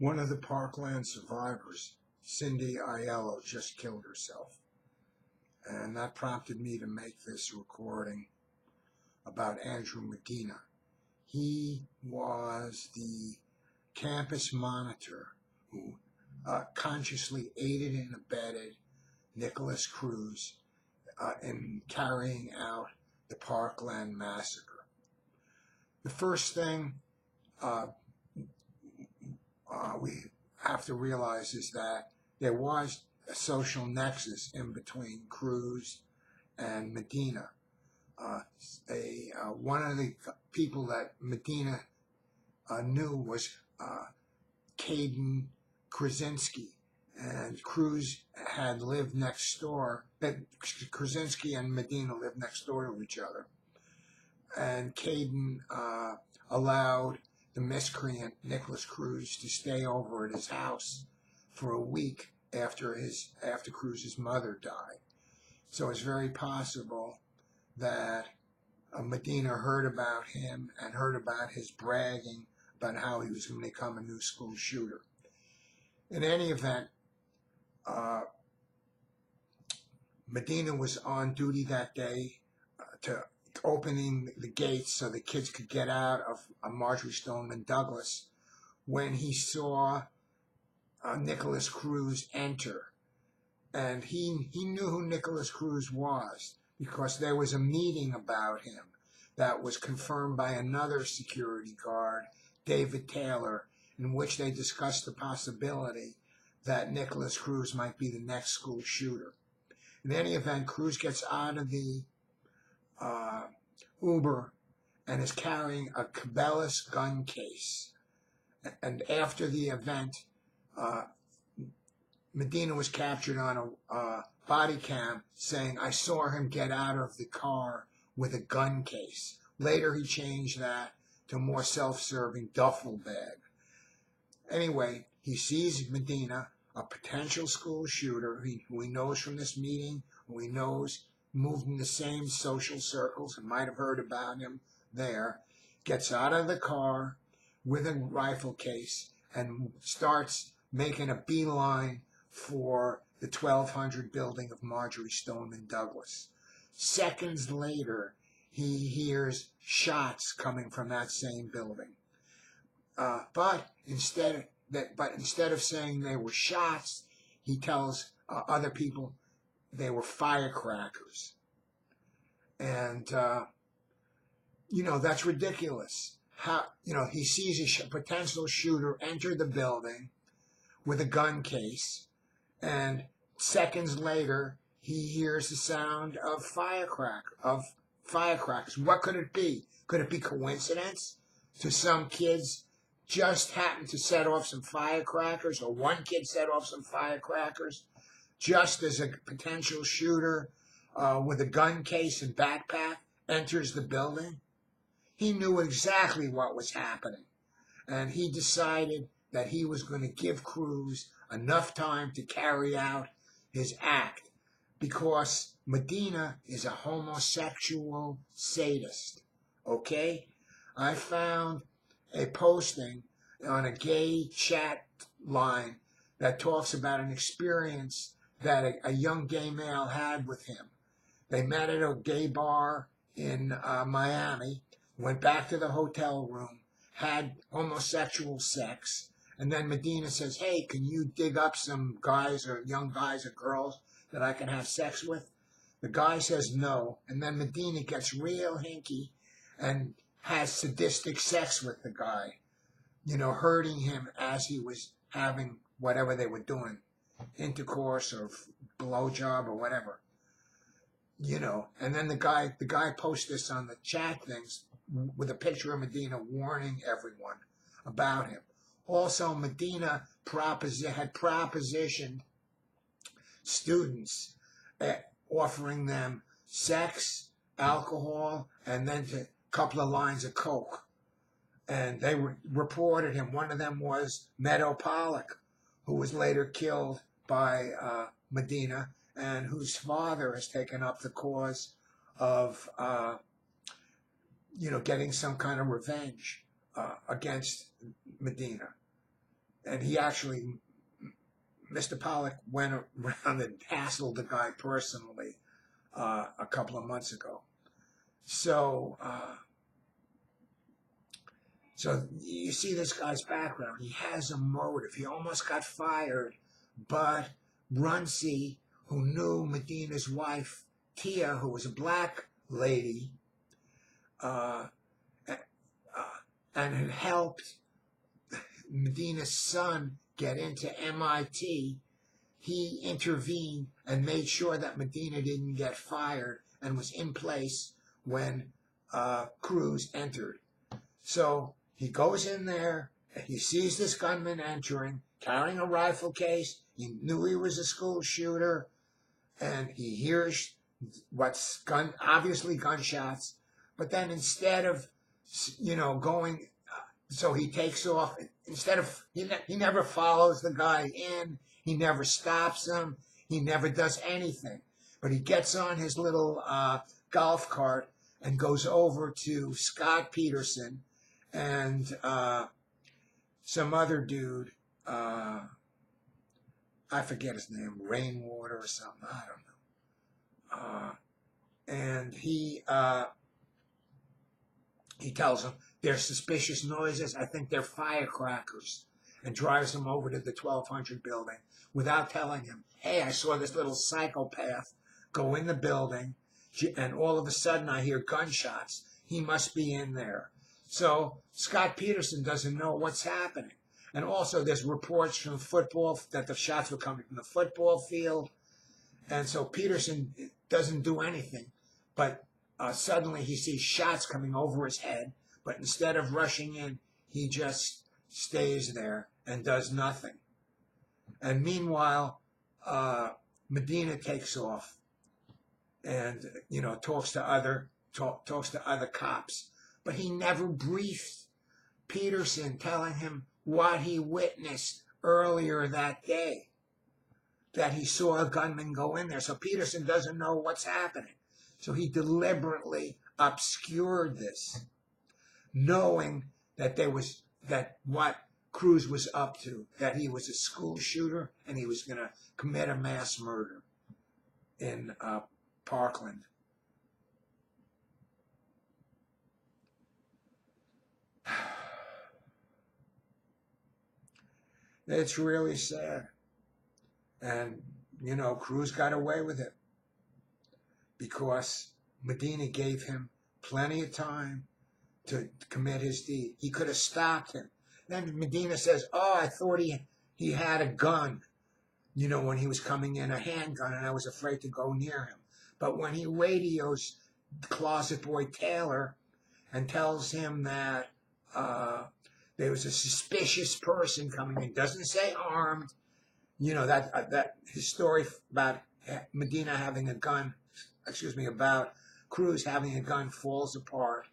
One of the Parkland survivors, Cindy Aiello, just killed herself. And that prompted me to make this recording about Andrew Medina. He was the campus monitor who consciously aided and abetted Nikolas Cruz in carrying out the Parkland massacre. The first thing we have to realize is that there was a social nexus in between Cruz and Medina. One of the people that Medina knew was Caden Krasinski, and Cruz had lived next door. Krasinski and Medina lived next door to each other, and Caden allowed the miscreant Nikolas Cruz to stay over at his house for a week after Cruz's mother died. So it's very possible that Medina heard about him and heard about his bragging about how he was going to become a new school shooter. In any event, Medina was on duty that day to opening the gates so the kids could get out of Marjorie Stoneman Douglas when he saw Nikolas Cruz enter. And he knew who Nikolas Cruz was because there was a meeting about him that was confirmed by another security guard, David Taylor, in which they discussed the possibility that Nikolas Cruz might be the next school shooter. In any event, Cruz gets out of the Uber and is carrying a Cabela's gun case. And after the event, Medina was captured on a body cam saying, "I saw him get out of the car with a gun case." Later, he changed that to a more self-serving duffel bag. Anyway, he sees Medina, a potential school shooter who he knows from this meeting, who he knows moved in the same social circles and might have heard about him there, gets out of the car with a rifle case and starts making a beeline for the 1200 building of Marjorie Stoneman Douglas. Seconds later, he hears shots coming from that same building. But instead of saying they were shots, he tells other people they were firecrackers. And, that's ridiculous. He sees a potential shooter enter the building with a gun case, and seconds later, he hears the sound of firecrackers. What could it be? Could it be coincidence? To some kids just happened to set off some firecrackers, or one kid set off some firecrackers, just as a potential shooter with a gun case and backpack enters the building? He knew exactly what was happening, and he decided that he was going to give Cruz enough time to carry out his act, because Medina is a homosexual sadist, okay? I found a posting on a gay chat line that talks about an experience that a young gay male had with him. They met at a gay bar in Miami, went back to the hotel room, had homosexual sex, and then Medina says, "Hey, can you dig up some guys or young guys or girls that I can have sex with?" The guy says no, and then Medina gets real hinky and has sadistic sex with the guy, hurting him as he was having whatever they were doing, intercourse or blowjob or whatever, And then the guy posts this on the chat things with a picture of Medina warning everyone about him. Also, Medina had propositioned students, offering them sex, alcohol, and then a couple of lines of coke. And they reported him. One of them was Meadow Pollock, who was later killed by Medina, and whose father has taken up the cause of, getting some kind of revenge against Medina. and he actually, Mr. Pollock went around and hassled the guy personally a couple of months ago. So, so you see this guy's background. He has a motive. He almost got fired, but Runcie, who knew Medina's wife, Tia, who was a black lady, and had helped Medina's son get into MIT, he intervened and made sure that Medina didn't get fired and was in place when Cruz entered. So he goes in there, he sees this gunman entering, carrying a rifle case. He knew he was a school shooter, and he hears what's obviously gunshots. But then instead of, going, so he takes off. Instead of, he never follows the guy in. He never stops him. He never does anything. But he gets on his little golf cart and goes over to Scott Peterson and some other dude. I forget his name, Rainwater or something. I don't know. And he tells him, there's suspicious noises. I think they're firecrackers. And drives him over to the 1200 building without telling him, hey, I saw this little psychopath go in the building, and all of a sudden I hear gunshots. He must be in there. So Scott Peterson doesn't know what's happening. And also there's reports from football that the shots were coming from the football field. And so Peterson doesn't do anything. But suddenly he sees shots coming over his head. But instead of rushing in, he just stays there and does nothing. And meanwhile, Medina takes off and, talks to other cops. But he never briefed Peterson, telling him what he witnessed earlier that day, that he saw a gunman go in there. So Peterson doesn't know what's happening. So he deliberately obscured this, knowing that what Cruz was up to, that he was a school shooter and he was going to commit a mass murder in Parkland. It's really sad. And, Cruz got away with it because Medina gave him plenty of time to commit his deed. He could have stopped him. Then Medina says, I thought he had a gun, when he was coming in, a handgun, and I was afraid to go near him. But when he radios Closet Boy Taylor and tells him that there was a suspicious person coming in, doesn't say armed, that his story about Medina having a gun, about Cruz having a gun falls apart.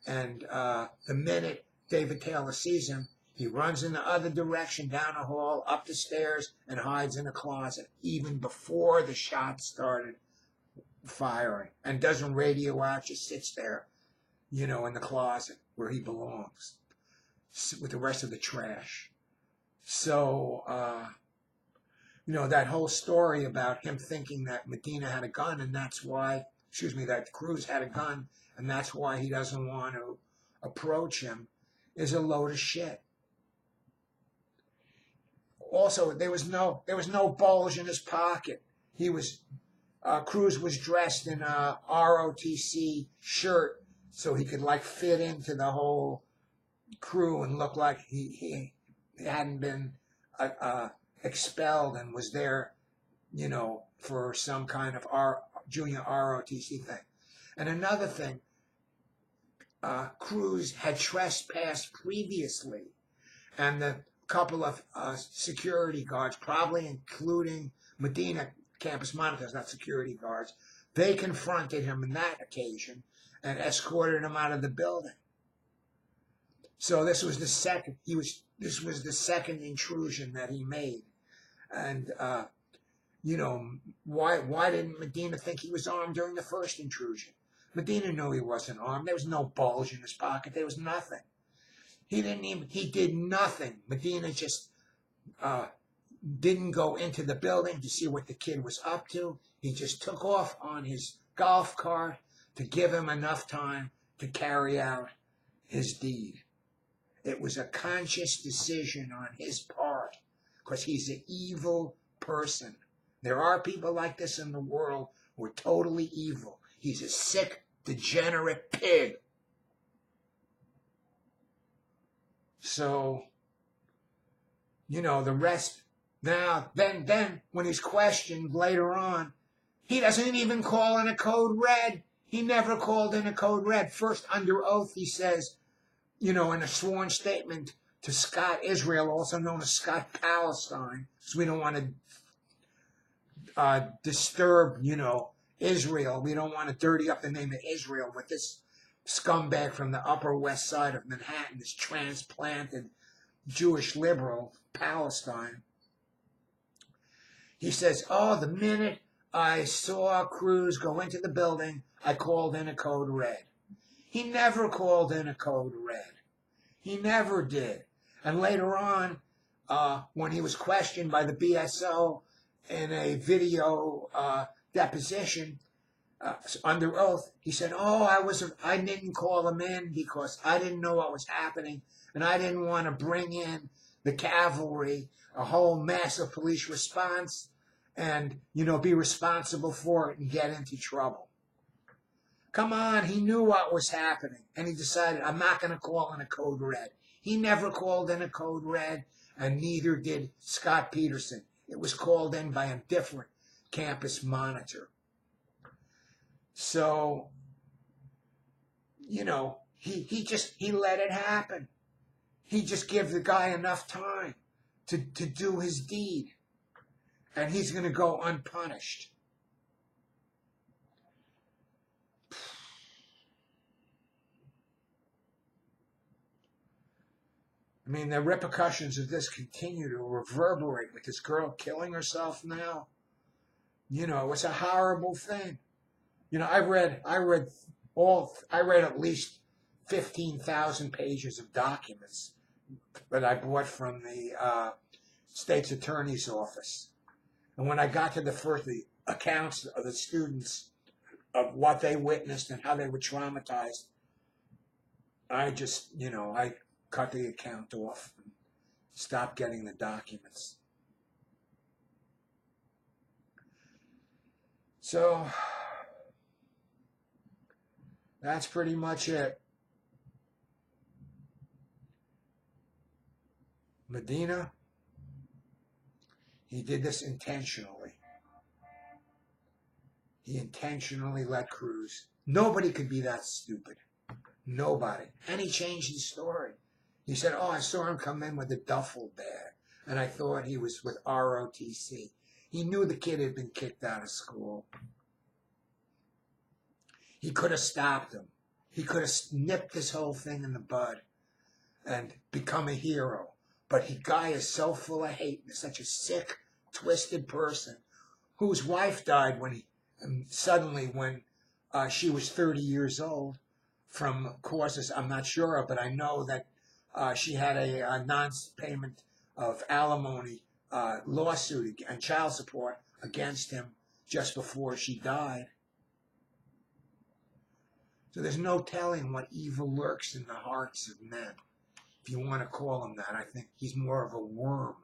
And the minute David Taylor sees him, he runs in the other direction, down a hall, up the stairs, and hides in a closet, even before the shots started firing. And doesn't radio out, just sits there, in the closet where he belongs, with the rest of the trash. So, that whole story about him thinking that Medina had a gun, and that's why, that Cruz had a gun, and that's why he doesn't want to approach him, is a load of shit. Also, there was no bulge in his pocket. Cruz was dressed in a ROTC shirt so he could fit into the whole crew and look like he hadn't been expelled and was there, for some kind of junior ROTC thing. And another thing, Cruz had trespassed previously, and the couple of security guards, probably including Medina campus monitors, not security guards, they confronted him on that occasion and escorted him out of the building. So this was the second intrusion that he made. And why didn't Medina think he was armed during the first intrusion? Medina knew he wasn't armed. There was no bulge in his pocket. There was nothing. He did nothing. Medina just didn't go into the building to see what the kid was up to. He just took off on his golf cart to give him enough time to carry out his deed. It was a conscious decision on his part because he's an evil person. There are people like this in the world who are totally evil. He's a sick, degenerate pig. So, you know, the rest. Now, then, when he's questioned later on, he doesn't even call in a code red. He never called in a code red. First, under oath, he says, you know, in a sworn statement to Scott Israel, also known as Scott Palestine, because we don't want to disturb, you know, Israel. We don't want to dirty up the name of Israel with this scumbag from the Upper West Side of Manhattan, this transplanted Jewish liberal, Palestine. He says, oh, the minute I saw Cruz go into the building, I called in a code red. He never called in a code red. He never did. And later on, when he was questioned by the BSO in a video deposition under oath, he said, oh, I didn't call him in because I didn't know what was happening, and I didn't want to bring in the cavalry, a whole massive police response, and, you know, be responsible for it and get into trouble. Come on, he knew what was happening, and he decided, I'm not going to call in a code red. He never called in a code red, and neither did Scott Peterson. It was called in by a different campus monitor. So, you know, he let it happen. He just gave the guy enough time to do his deed, and he's going to go unpunished. I mean, the repercussions of this continue to reverberate with this girl killing herself now. You know, it's a horrible thing. You know, I read at least 15,000 pages of documents that I bought from the state's attorney's office. And when I got to the accounts of the students of what they witnessed and how they were traumatized, I just, you know, I cut the account off and stopped getting the documents. So that's pretty much it. Medina, he did this intentionally. He intentionally let Cruz. Nobody could be that stupid. Nobody. And he changed his story. He said, oh, I saw him come in with a duffel bag, and I thought he was with ROTC. He knew the kid had been kicked out of school. He could have stopped him. He could have nipped this whole thing in the bud and become a hero. But the guy is so full of hate and such a sick, twisted person whose wife died when she was 30 years old from causes I'm not sure of, but I know that she had a non-payment of alimony lawsuit and child support against him just before she died. So there's no telling what evil lurks in the hearts of men. If you want to call him that, I think he's more of a worm